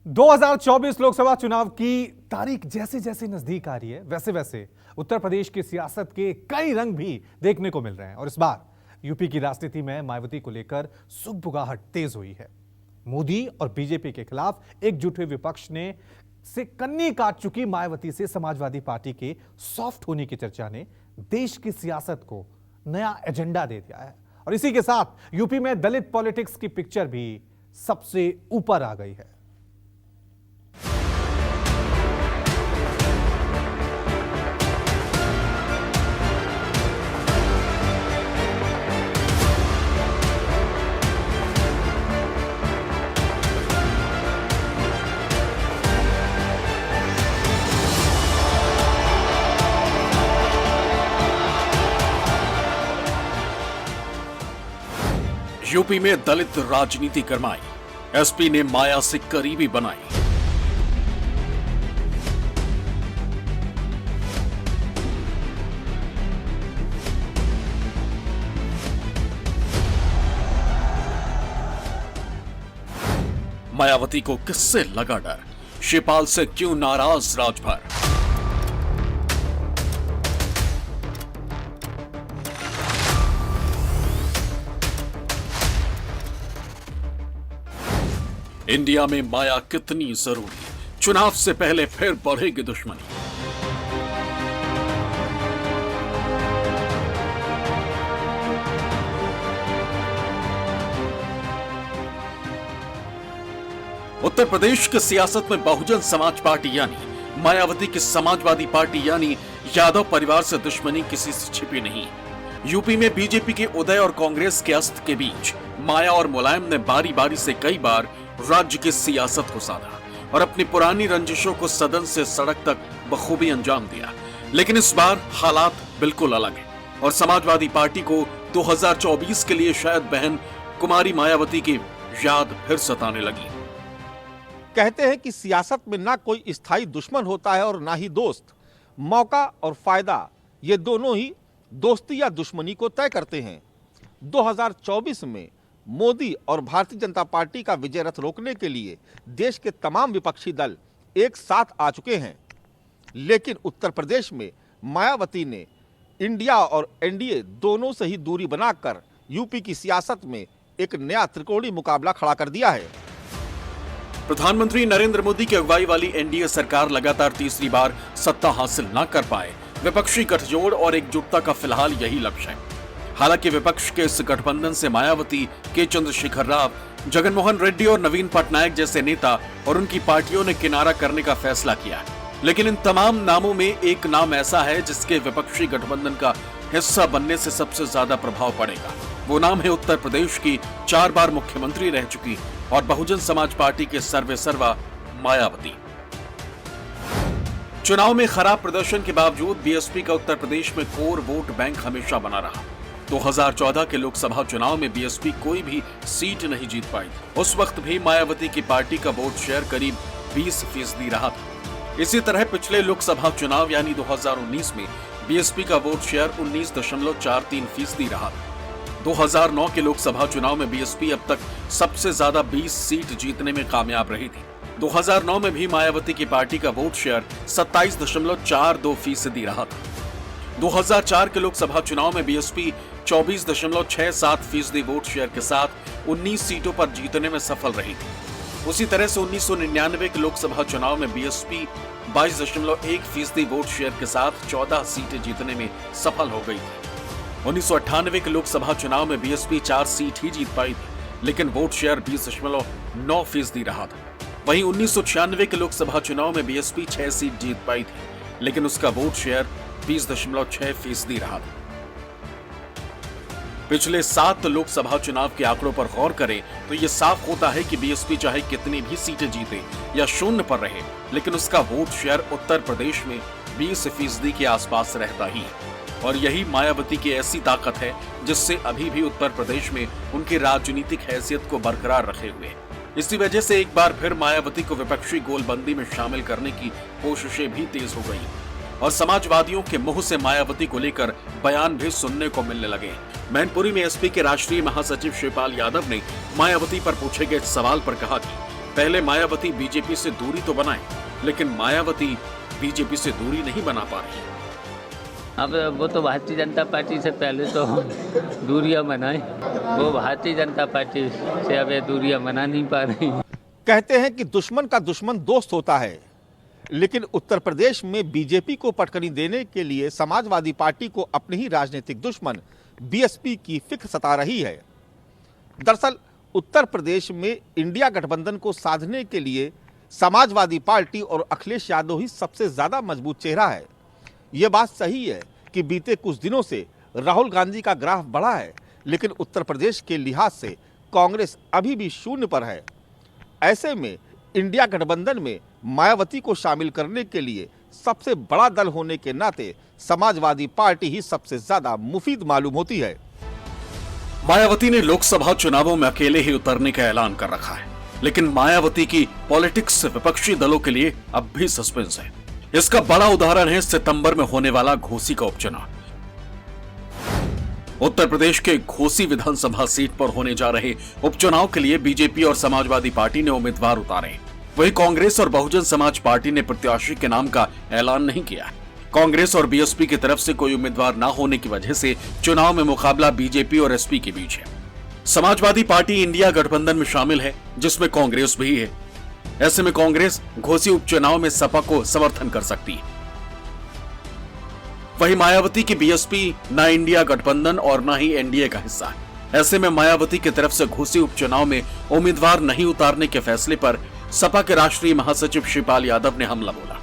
2024 लोकसभा चुनाव की तारीख जैसे जैसे नजदीक आ रही है वैसे वैसे उत्तर प्रदेश की सियासत के कई रंग भी देखने को मिल रहे हैं और इस बार यूपी की राजनीति में मायावती को लेकर सुगबुगाहट तेज हुई है। मोदी और बीजेपी के खिलाफ एकजुट हुए विपक्ष ने से कन्नी काट चुकी मायावती से समाजवादी पार्टी के सॉफ्ट होने की चर्चा ने देश की सियासत को नया एजेंडा दे दिया है और इसी के साथ यूपी में दलित पॉलिटिक्स की पिक्चर भी सबसे ऊपर आ गई है। यूपी में दलित राजनीति गरमाई, एसपी ने माया से करीबी बनाई। मायावती को किससे लगा डर, शिवपाल से क्यों नाराज राजभर। इंडिया में माया कितनी जरूरी, चुनाव से पहले फिर बढ़ेगी दुश्मनी। उत्तर प्रदेश की सियासत में बहुजन समाज पार्टी यानी मायावती की समाजवादी पार्टी यानी यादव परिवार से दुश्मनी किसी से छिपी नहीं। यूपी में बीजेपी के उदय और कांग्रेस के अस्त के बीच माया और मुलायम ने बारी बारी से कई बार राज्य की सियासत को साधा और अपनी पुरानी रंजिशों को सदन से सड़क तक बखूबी अंजाम दिया। लेकिन इस बार हालात बिल्कुल अलग है और समाजवादी पार्टी को 2024 के लिए शायद बहन कुमारी मायावती की याद फिर सताने लगी। कहते हैं कि सियासत में ना कोई स्थायी दुश्मन होता है और ना ही दोस्त। मौका और फायदा ये दोनों ही दोस्ती या दुश्मनी को तय करते हैं। 2024 में मोदी और भारतीय जनता पार्टी का विजय रथ रोकने के लिए देश के तमाम विपक्षी दल एक साथ आ चुके हैं, लेकिन उत्तर प्रदेश में मायावती ने इंडिया और एनडीए दोनों से ही दूरी बनाकर यूपी की सियासत में एक नया त्रिकोणीय मुकाबला खड़ा कर दिया है। प्रधानमंत्री नरेंद्र मोदी की अगुवाई वाली एनडीए सरकार लगातार तीसरी बार सत्ता हासिल न कर पाए। विपक्षी गठजोड़ और एकजुटता का फिलहाल यही लक्ष्य है। हालांकि विपक्ष के इस गठबंधन से मायावती, के चंद्रशेखर राव, जगनमोहन रेड्डी और नवीन पटनायक जैसे नेता और उनकी पार्टियों ने किनारा करने का फैसला किया है। लेकिन इन तमाम नामों में एक नाम ऐसा है जिसके विपक्षी गठबंधन का हिस्सा बनने से सबसे ज्यादा प्रभाव पड़ेगा। वो नाम है उत्तर प्रदेश की 4 बार मुख्यमंत्री रह चुकी और बहुजन समाज पार्टी के सर्वे सर्वा मायावती। चुनाव में खराब प्रदर्शन के बावजूद बीएसपी का उत्तर प्रदेश में कोर वोट बैंक हमेशा बना रहा। 2014 के लोकसभा चुनाव में बीएसपी कोई भी सीट नहीं जीत पाई। उस वक्त भी मायावती की पार्टी का वोट शेयर करीब 20% रहा था। इसी तरह पिछले लोकसभा चुनाव यानी 2019 में बीएसपी का वोट शेयर 19.43% रहा था। 2009 के लोकसभा चुनाव में बीएसपी अब तक सबसे ज्यादा 20 सीट जीतने में कामयाब रही थी। 2009 में भी मायावती की पार्टी का वोट शेयर 27.42% रहा था। 2004 के लोकसभा चुनाव में बीएसपी 24.67% वोट शेयर के साथ 19 सीटों पर जीतने में सफल रही थी। उसी तरह से 1999 के लोकसभा चुनाव में बीएसपी 22.1% वोट शेयर के साथ 14 सीटें जीतने में सफल हो गई थी। 1998 के लोकसभा चुनाव में बीएसपी 4 सीट ही जीत पाई थी, लेकिन वोट शेयर 20.9% रहा था। वहीं 1996 के लोकसभा चुनाव में बीएसपी 6 सीट जीत पाई थी, लेकिन उसका वोट शेयर 20.6% रहा था। पिछले 7 लोकसभा चुनाव के आंकड़ों पर गौर करें तो यह साफ होता है कि बीएसपी चाहे कितनी भी सीटें जीते या शून्य पर रहे, लेकिन उसका वोट शेयर उत्तर प्रदेश में 20% के आसपास रहता ही है। और यही मायावती की ऐसी ताकत है जिससे अभी भी उत्तर प्रदेश में उनकी राजनीतिक हैसियत को बरकरार रखे हुए है। इसी वजह से एक बार फिर मायावती को विपक्षी गोलबंदी में शामिल करने की कोशिशें भी तेज हो गई और समाजवादियों के मुंह से मायावती को लेकर बयान भी सुनने को मिलने लगे। मैनपुरी में एसपी के राष्ट्रीय महासचिव शिवपाल यादव ने मायावती पर पूछे गए सवाल पर कहा कि पहले मायावती बीजेपी से दूरी तो बनाए, लेकिन मायावती बीजेपी से दूरी नहीं बना पा रही। अब वो तो भारतीय जनता पार्टी से पहले तो दूरियां बनाए, वो भारतीय जनता पार्टी से अब ये दूरियां बना नहीं पा रही। कहते हैं कि दुश्मन का दुश्मन दोस्त होता है, लेकिन उत्तर प्रदेश में बीजेपी को पटकनी देने के लिए समाजवादी पार्टी को अपने ही राजनीतिक दुश्मन बीएसपी की फिक्र सता रही है। दरअसल उत्तर प्रदेश में इंडिया गठबंधन को साधने के लिए समाजवादी पार्टी और अखिलेश यादव ही सबसे ज्यादा मजबूत चेहरा है। यह बात सही है कि बीते कुछ दिनों से राहुल गांधी का ग्राफ बढ़ा है, लेकिन उत्तर प्रदेश के लिहाज से कांग्रेस अभी भी शून्य पर है। ऐसे में इंडिया गठबंधन में मायावती को शामिल करने के लिए सबसे बड़ा दल होने के नाते समाजवादी पार्टी ही सबसे ज्यादा मुफीद मालूम होती है। मायावती ने लोकसभा चुनावों में अकेले ही उतरने का ऐलान कर रखा है, लेकिन मायावती की पॉलिटिक्स विपक्षी दलों के लिए अब भी सस्पेंस है। इसका बड़ा उदाहरण है सितंबर में होने वाला घोसी का उपचुनाव। उत्तर प्रदेश के घोसी विधानसभा सीट पर होने जा रहे उपचुनाव के लिए बीजेपी और समाजवादी पार्टी ने उम्मीदवार उतारे। वहीं कांग्रेस और बहुजन समाज पार्टी ने प्रत्याशी के नाम का ऐलान नहीं किया। कांग्रेस और बीएसपी की तरफ से कोई उम्मीदवार न होने की वजह से चुनाव में मुकाबला बीजेपी और एसपी के बीच है। समाजवादी पार्टी इंडिया गठबंधन में शामिल है, जिसमें कांग्रेस भी है। ऐसे में कांग्रेस घोसी उपचुनाव में सपा को समर्थन कर सकती है। वहीं मायावती की बीएसपी न इंडिया गठबंधन और न ही एनडीए का हिस्सा है। ऐसे में मायावती की तरफ से घोसी उपचुनाव में उम्मीदवार नहीं उतारने के फैसले पर सपा के राष्ट्रीय महासचिव शिवपाल यादव ने हमला बोला।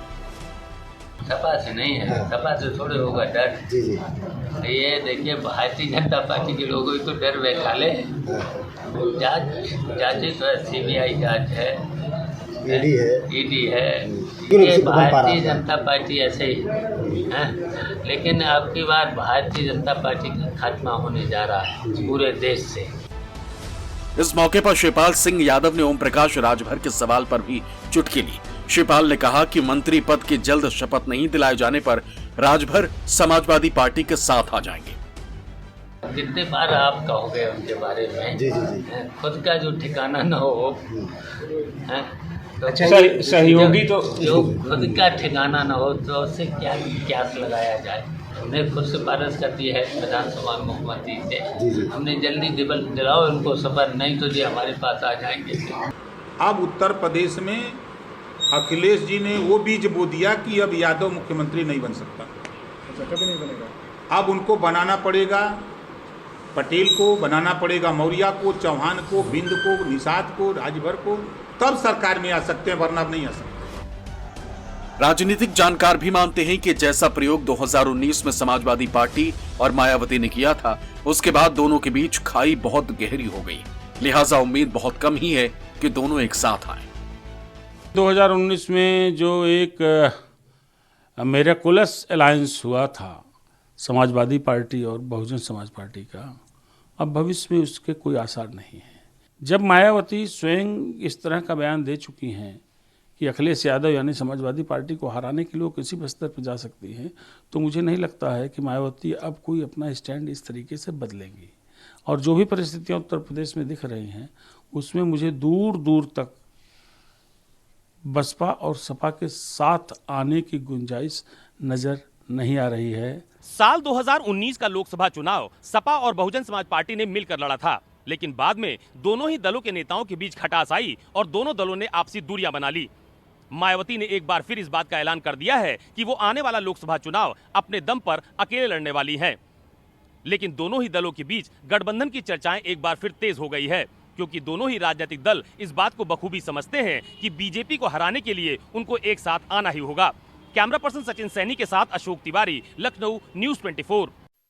सपा से नहीं है, सपा से थोड़े होगा डर। ये देखिए भारतीय जनता पार्टी के लोगों को डर बैठा ले। जांच तो सीबीआई जांच है, ईडी है, ये भारतीय जनता पार्टी ऐसे ही है। लेकिन अब की बार भारतीय जनता पार्टी का खात्मा होने जा रहा है पूरे देश से। इस मौके पर शिवपाल सिंह यादव ने ओम प्रकाश राजभर के सवाल पर भी चुटकी ली। शिवपाल ने कहा कि मंत्री पद की जल्द शपथ नहीं दिलाए जाने पर राजभर समाजवादी पार्टी के साथ आ जाएंगे। कितने बार आप कहोगे उनके बारे में? जी। खुद का जो ठिकाना न हो, सहयोगी तो जो खुद का ठिकाना न हो तो उससे क्या क्यास लगाया जाए। हमने खुद सिफारिश कर दी है विधानसभा मुख्यमंत्री से, हमने जल्दी दिलाओ उनको शपथ, नहीं तो जी हमारे पास आ जाएंगे। अब उत्तर प्रदेश में अखिलेश जी ने वो बीज बो दिया कि अब यादव मुख्यमंत्री नहीं बन सकता। कभी नहीं बनेगा। अब उनको बनाना पड़ेगा, पटेल को बनाना पड़ेगा, मौर्य को, चौहान को, बिंद को, निषाद को, राजभर को, तब सरकार में आ सकते हैं, वरना नहीं आ सकते। राजनीतिक जानकार भी मानते हैं कि जैसा प्रयोग 2019 में समाजवादी पार्टी और मायावती ने किया था, उसके बाद दोनों के बीच खाई बहुत गहरी हो गई। लिहाजा उम्मीद बहुत कम ही है कि दोनों एक साथ आए। 2019 में जो एक मेरेकुलस अलायंस हुआ था समाजवादी पार्टी और बहुजन समाज पार्टी का, अब भविष्य में उसके कोई आसार नहीं है। जब मायावती स्वयं इस तरह का बयान दे चुकी हैं कि अखिलेश यादव यानी समाजवादी पार्टी को हराने के लिए वो किसी भी स्तर पर जा सकती हैं, तो मुझे नहीं लगता है कि मायावती अब कोई अपना स्टैंड इस तरीके से बदलेंगी। और जो भी परिस्थितियां उत्तर प्रदेश में दिख रही हैं, उसमें मुझे दूर दूर तक बसपा और सपा के साथ आने की गुंजाइश नजर नहीं आ रही है। साल 2019 का लोकसभा चुनाव सपा और बहुजन समाज पार्टी ने मिलकर लड़ा था, लेकिन बाद में दोनों ही दलों के नेताओं के बीच खटास आई और दोनों दलों ने आपसी दूरियां बना ली। मायावती ने एक बार फिर इस बात का ऐलान कर दिया है कि वो आने वाला लोकसभा चुनाव अपने दम पर अकेले लड़ने वाली हैं। लेकिन दोनों ही दलों के बीच गठबंधन की चर्चाएं एक बार फिर तेज हो गई है, क्योंकि दोनों ही राजनीतिक दल इस बात को बखूबी समझते हैं कि बीजेपी को हराने के लिए उनको एक साथ आना ही होगा। कैमरा पर्सन सचिन सैनी के साथ अशोक तिवारी, लखनऊ, न्यूज़ 24।